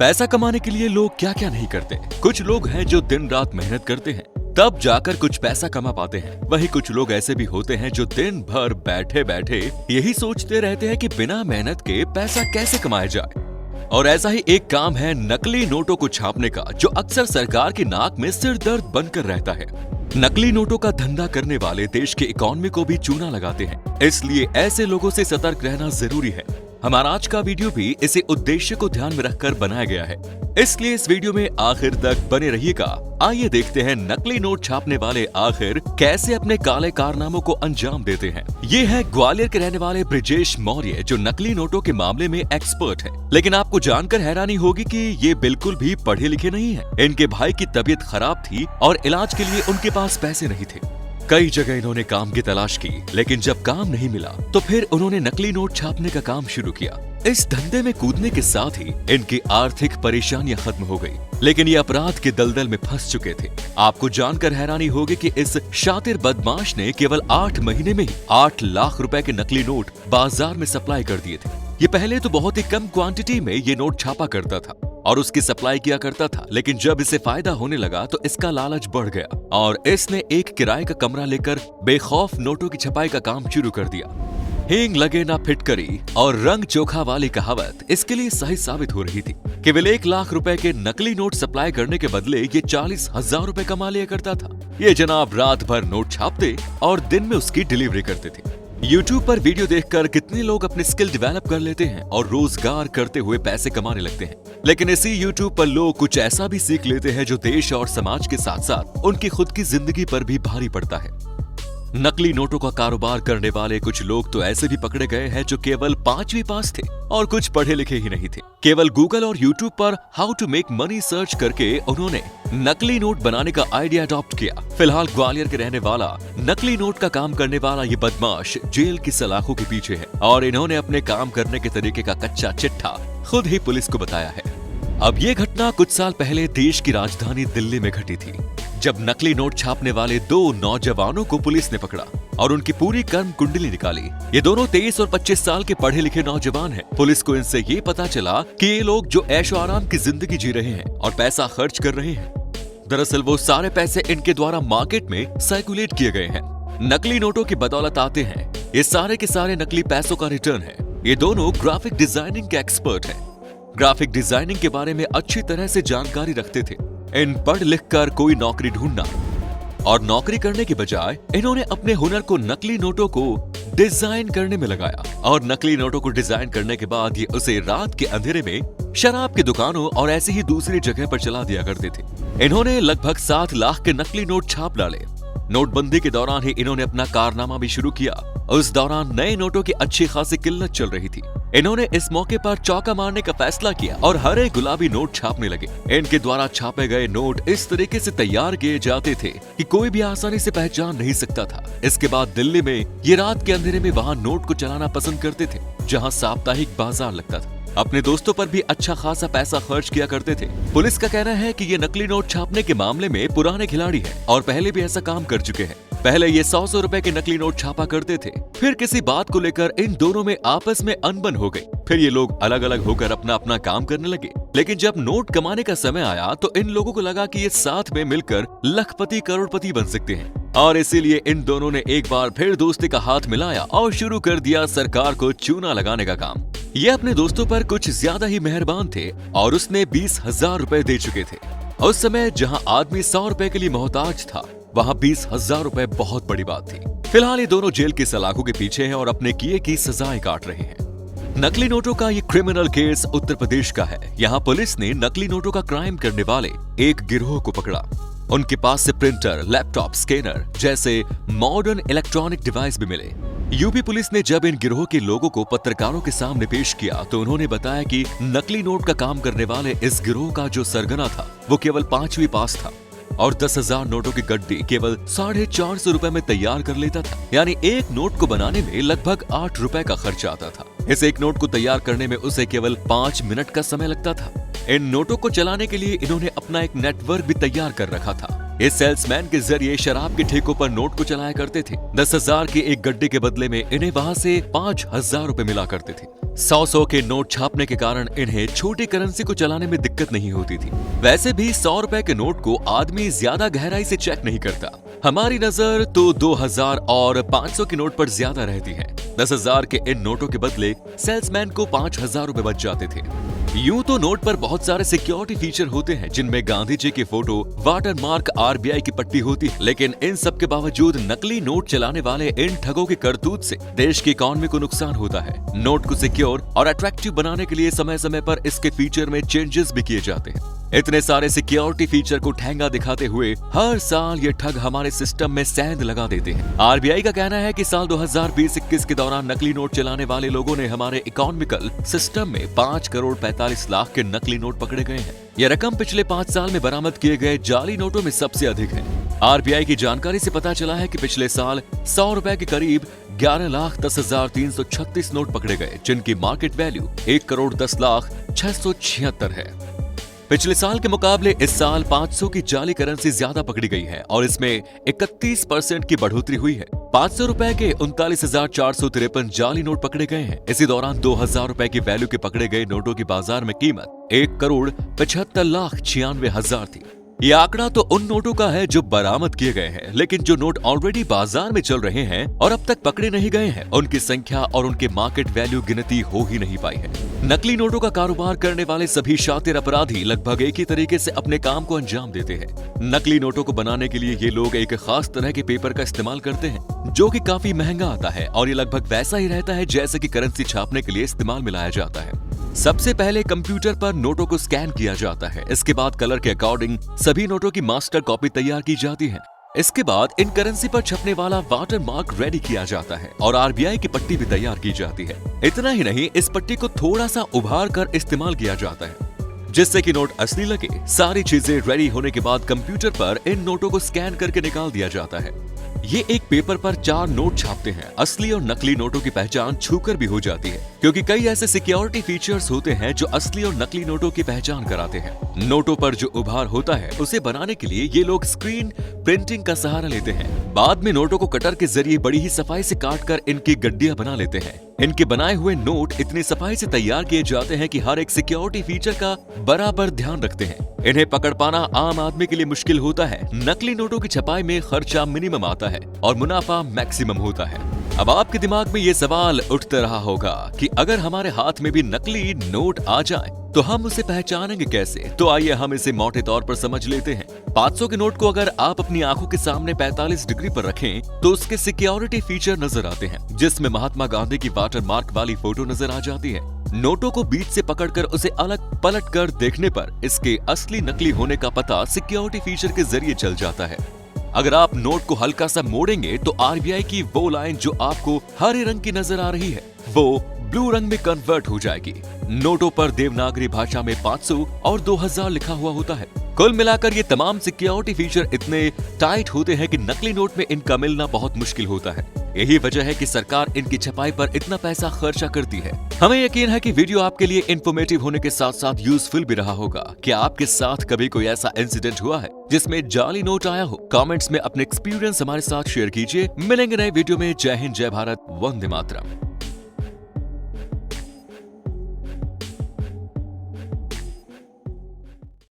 पैसा कमाने के लिए लोग क्या क्या नहीं करते। कुछ लोग हैं जो दिन रात मेहनत करते हैं, तब जाकर कुछ पैसा कमा पाते हैं। वहीं कुछ लोग ऐसे भी होते हैं जो दिन भर बैठे बैठे यही सोचते रहते हैं कि बिना मेहनत के पैसा कैसे कमाया जाए। और ऐसा ही एक काम है नकली नोटों को छापने का, जो अक्सर सरकार की नाक में सिर दर्द बनकर रहता है। नकली नोटों का धंधा करने वाले देश की इकोनॉमी को भी चूना लगाते हैं, इसलिए ऐसे लोगों से सतर्क रहना जरूरी है। हमारा आज का वीडियो भी इसी उद्देश्य को ध्यान में रखकर बनाया गया है, इसलिए इस वीडियो में आखिर तक बने रहिएगा। आइए देखते हैं नकली नोट छापने वाले आखिर कैसे अपने काले कारनामों को अंजाम देते हैं। ये है ग्वालियर के रहने वाले ब्रिजेश मौर्य, जो नकली नोटों के मामले में एक्सपर्ट है। लेकिन आपको जानकर हैरानी होगी कि ये बिल्कुल भी पढ़े लिखे नहीं है। इनके भाई की तबीयत खराब थी और इलाज के लिए उनके पास पैसे नहीं थे। कई जगह इन्होंने काम की तलाश की, लेकिन जब काम नहीं मिला तो फिर उन्होंने नकली नोट छापने का काम शुरू किया। इस धंधे में कूदने के साथ ही इनकी आर्थिक परेशानियां खत्म हो गई, लेकिन ये अपराध के दलदल में फंस चुके थे। आपको जानकर हैरानी होगी कि इस शातिर बदमाश ने केवल 8 महीने में ही 8 लाख रुपए के नकली नोट बाजार में सप्लाई कर दिए थे। ये पहले तो बहुत ही कम क्वांटिटी में ये नोट छापा करता था और उसकी सप्लाई किया करता था, लेकिन जब इसे फायदा होने लगा तो इसका लालच बढ़ गया और इसने एक किराए का कमरा लेकर बेखौफ नोटों की छपाई का काम शुरू कर दिया। हींग लगे ना फिटकरी और रंग चोखा वाली कहावत इसके लिए सही साबित हो रही थी। केवल 1 लाख रुपए के नकली नोट सप्लाई करने के बदले ये 40,000 रुपए कमा लिया करता था। ये जनाब रात भर नोट छापते और दिन में उसकी डिलीवरी करते थे। YouTube पर वीडियो देखकर कितने लोग अपने स्किल डेवलप कर लेते हैं और रोजगार करते हुए पैसे कमाने लगते हैं। लेकिन इसी YouTube पर लोग कुछ ऐसा भी सीख लेते हैं जो देश और समाज के साथ साथ उनकी खुद की जिंदगी पर भी भारी पड़ता है। नकली नोटों का कारोबार करने वाले कुछ लोग तो ऐसे भी पकड़े गए हैं जो केवल 5वीं पास थे और कुछ पढ़े लिखे ही नहीं थे। केवल गूगल और YouTube पर how to make money search करके उन्होंने नकली नोट बनाने का आइडिया अडॉप्ट किया। फिलहाल ग्वालियर के रहने वाला नकली नोट का काम करने वाला ये बदमाश जेल की सलाखों के पीछे है और इन्होंने अपने काम करने के तरीके का कच्चा चिट्ठा खुद ही पुलिस को बताया है। अब ये घटना कुछ साल पहले देश की राजधानी दिल्ली में घटी थी, जब नकली नोट छापने वाले 2 नौजवानों को पुलिस ने पकड़ा और उनकी पूरी कर्म कुंडली निकाली। ये दोनों 23 और 25 साल के पढ़े लिखे नौजवान हैं। पुलिस को इनसे ये पता चला कि ये लोग जो ऐशो आराम की जिंदगी जी रहे हैं और पैसा खर्च कर रहे हैं, दरअसल वो सारे पैसे इनके द्वारा मार्केट में सर्कुलेट किए गए हैं, नकली नोटों की बदौलत आते हैं। ये सारे के सारे नकली पैसों का रिटर्न है। ये दोनों ग्राफिक डिजाइनिंग के एक्सपर्ट हैं। ग्राफिक डिजाइनिंग के बारे में अच्छी तरह से जानकारी रखते थे। इन पढ़ लिख कर कोई नौकरी ढूंढना और नौकरी करने के बजाय इन्होंने अपने हुनर को नकली नोटों को डिजाइन करने में लगाया और नकली नोटों को डिजाइन करने के बाद ये उसे रात के अंधेरे में शराब की दुकानों और ऐसी ही दूसरी जगह पर चला दिया करते थे। इन्होंने लगभग 7 लाख के नकली नोट छाप डाले। नोटबंदी के दौरान ही इन्होंने अपना कारनामा भी शुरू किया। उस दौरान नए नोटों की अच्छी खासी किल्लत चल रही थी। इन्होंने इस मौके पर चौका मारने का फैसला किया और हरे गुलाबी नोट छापने लगे। इनके द्वारा छापे गए नोट इस तरीके से तैयार किए जाते थे कि कोई भी आसानी से पहचान नहीं सकता था। इसके बाद दिल्ली में ये रात के अंधेरे में वहां नोट को चलाना पसंद करते थे, जहां साप्ताहिक बाजार लगता था। अपने दोस्तों पर भी अच्छा खासा पैसा खर्च किया करते थे। पुलिस का कहना है कि ये नकली नोट छापने के मामले में पुराने खिलाड़ी हैं और पहले भी ऐसा काम कर चुके हैं। पहले ये 100 रुपए के नकली नोट छापा करते थे, फिर किसी बात को लेकर इन दोनों में आपस में अनबन हो गई। फिर ये लोग अलग अलग होकर अपना अपना काम करने लगे। लेकिन जब नोट कमाने का समय आया तो इन लोगों को लगा कि ये साथ में मिलकर लखपति करोड़पति बन सकते हैं और इसीलिए इन दोनों ने एक बार फिर दोस्ती का हाथ मिलाया और शुरू कर दिया सरकार को चूना लगाने का काम। ये अपने दोस्तों पर कुछ ज्यादा ही मेहरबान थे और उसने 20,000 रुपए दे चुके थे। उस समय जहां आदमी 100 रुपए के लिए मोहताज था, वहां 20,000 रुपए बहुत बड़ी बात थी। फिलहाल ये दोनों जेल की सलाखों के पीछे हैं और अपने किए की सजाएं काट रहे हैं। नकली नोटों का ये क्रिमिनल केस उत्तर प्रदेश का है। यहाँ पुलिस ने नकली नोटों का क्राइम करने वाले एक गिरोह को पकड़ा। उनके पास से प्रिंटर, लैपटॉप, स्कैनर जैसे मॉडर्न इलेक्ट्रॉनिक डिवाइस भी मिले। यूपी पुलिस ने जब इन गिरोह के लोगों को पत्रकारों के सामने पेश किया तो उन्होंने बताया कि नकली नोट का काम करने वाले इस गिरोह का जो सरगना था वो केवल 5वीं पास था और 10,000 नोटों की गड्डी केवल 450 रुपए में तैयार कर लेता था। यानी एक नोट को बनाने में लगभग 8 रुपए का खर्च आता था। इस एक नोट को तैयार करने में उसे केवल 5 मिनट का समय लगता था। इन नोटों को चलाने के लिए इन्होंने अपना एक नेटवर्क भी तैयार कर रखा था। इस सेल्समैन के जरिए शराब के ठेकों पर नोट को चलाया करते थे। 10,000 की एक गड्डी के बदले में इन्हें वहां से 5,000 रुपए मिला करते थे। 100 के नोट छापने के कारण इन्हें छोटी करेंसी को चलाने में दिक्कत नहीं होती थी। वैसे भी 100 रुपए के नोट को आदमी ज्यादा गहराई से चेक नहीं करता। हमारी नजर तो 2000 और 500 के नोट पर ज्यादा रहती है। 10,000 के इन नोटों के बदले सेल्समैन को 5,000 रुपए बच जाते थे। यूं तो नोट पर बहुत सारे सिक्योरिटी फीचर होते हैं, जिनमें गांधी जी की फोटो, वाटरमार्क, RBI की पट्टी होती है, लेकिन इन सब के बावजूद नकली नोट चलाने वाले इन ठगों की करतूत से देश की इकोनॉमी को नुकसान होता है। नोट को सिक्योर और अट्रैक्टिव बनाने के लिए समय समय पर इसके फीचर में चेंजेस भी किए जाते हैं। इतने सारे सिक्योरिटी फीचर को ठेंगा दिखाते हुए हर साल ये ठग हमारे सिस्टम में सेंध लगा देते हैं। RBI का कहना है कि साल 2020-21 के दौरान नकली नोट चलाने वाले लोगों ने हमारे इकोनॉमिकल सिस्टम में 5 करोड़ 45 लाख के नकली नोट पकड़े गए हैं। यह रकम पिछले 5 साल में बरामद किए गए जाली नोटों में सबसे अधिक है। RBI की जानकारी से पता चला है कि पिछले साल 100 रुपए के करीब 11,10,336 नोट पकड़े गए, जिनकी मार्केट वैल्यू 1 करोड़ 10 लाख 676 है। पिछले साल के मुकाबले इस साल 500 की जाली करेंसी ज्यादा पकड़ी गई है और इसमें 31% की बढ़ोतरी हुई है। 500 रुपए के 39,453 जाली नोट पकड़े गए हैं। इसी दौरान 2,000 रुपए की वैल्यू के पकड़े गए नोटों की बाजार में कीमत 1 करोड़ 75 लाख 96 हजार थी। ये आंकड़ा तो उन नोटों का है जो बरामद किए गए हैं, लेकिन जो नोट ऑलरेडी बाजार में चल रहे हैं और अब तक पकड़े नहीं गए हैं, उनकी संख्या और उनके मार्केट वैल्यू गिनती हो ही नहीं पाई है। नकली नोटों का कारोबार करने वाले सभी शातिर अपराधी लगभग एक ही तरीके से अपने काम को अंजाम देते हैं। नकली नोटों को बनाने के लिए ये लोग एक खास तरह के पेपर का इस्तेमाल करते हैं, जो कि काफी महंगा आता है और ये लगभग वैसा ही रहता है जैसे कि करेंसी छापने के लिए इस्तेमाल में लाया जाता है। सबसे पहले कंप्यूटर पर नोटों को स्कैन किया जाता है। इसके बाद कलर के अकॉर्डिंग सभी नोटों की मास्टर कॉपी तैयार की जाती है। इसके बाद इन करेंसी पर छपने वाला वाटर मार्क रेडी किया जाता है और RBI की पट्टी भी तैयार की जाती है। इतना ही नहीं, इस पट्टी को थोड़ा सा उभार कर इस्तेमाल किया जाता है, जिससे कि नोट असली लगे। सारी चीजें रेडी होने के बाद कंप्यूटर पर इन नोटों को स्कैन करके निकाल दिया जाता है। ये एक पेपर पर 4 नोट छापते हैं। असली और नकली नोटों की पहचान छूकर भी हो जाती है, क्योंकि कई ऐसे सिक्योरिटी फीचर्स होते हैं जो असली और नकली नोटों की पहचान कराते हैं। नोटों पर जो उभार होता है उसे बनाने के लिए ये लोग स्क्रीन प्रिंटिंग का सहारा लेते हैं। बाद में नोटों को कटर के जरिए बड़ी ही सफाई से काटकर इनकी गड्डियां बना लेते हैं। इनके बनाए हुए नोट इतनी सफाई से तैयार किए जाते हैं कि हर एक सिक्योरिटी फीचर का बराबर ध्यान रखते हैं। इन्हें पकड़ पाना आम आदमी के लिए मुश्किल होता है। नकली नोटों की छपाई में खर्चा मिनिमम आता है और मुनाफा मैक्सिमम होता है। अब आपके दिमाग में ये सवाल उठता रहा होगा कि अगर हमारे हाथ में भी नकली नोट आ जाए तो हम उसे पहचानेंगे कैसे? तो आइए हम इसे मोटे तौर पर समझ लेते हैं। 500 के नोट को अगर आप अपनी आंखों के सामने 45 डिग्री पर रखें तो उसके सिक्योरिटी फीचर नजर आते हैं, जिसमें महात्मा गांधी की वाटर मार्क वाली फोटो नजर आ जाती है। नोटों को बीच से पकड़कर उसे अलग पलट कर देखने पर इसके असली नकली होने का पता सिक्योरिटी फीचर के जरिए चल जाता है। अगर आप नोट को हल्का सा मोड़ेंगे तो RBI की वो लाइन जो आपको हरे रंग की नजर आ रही है वो ब्लू रंग में कन्वर्ट हो जाएगी। नोटों पर देवनागरी भाषा में 500 और 2000 लिखा हुआ होता है। कुल मिलाकर ये तमाम सिक्योरिटी फीचर इतने टाइट होते हैं कि नकली नोट में इनका मिलना बहुत मुश्किल होता है। यही वजह है कि सरकार इनकी छपाई पर इतना पैसा खर्चा करती है। हमें यकीन है कि वीडियो आपके लिए इन्फॉर्मेटिव होने के साथ साथ यूजफुल भी रहा होगा। क्या आपके साथ कभी कोई ऐसा इंसिडेंट हुआ है जिसमें जाली नोट आया हो? कमेंट्स में अपने एक्सपीरियंस हमारे साथ शेयर कीजिए। मिलेंगे नए वीडियो में। जय हिंद, जय भारत, वंदे मातरम।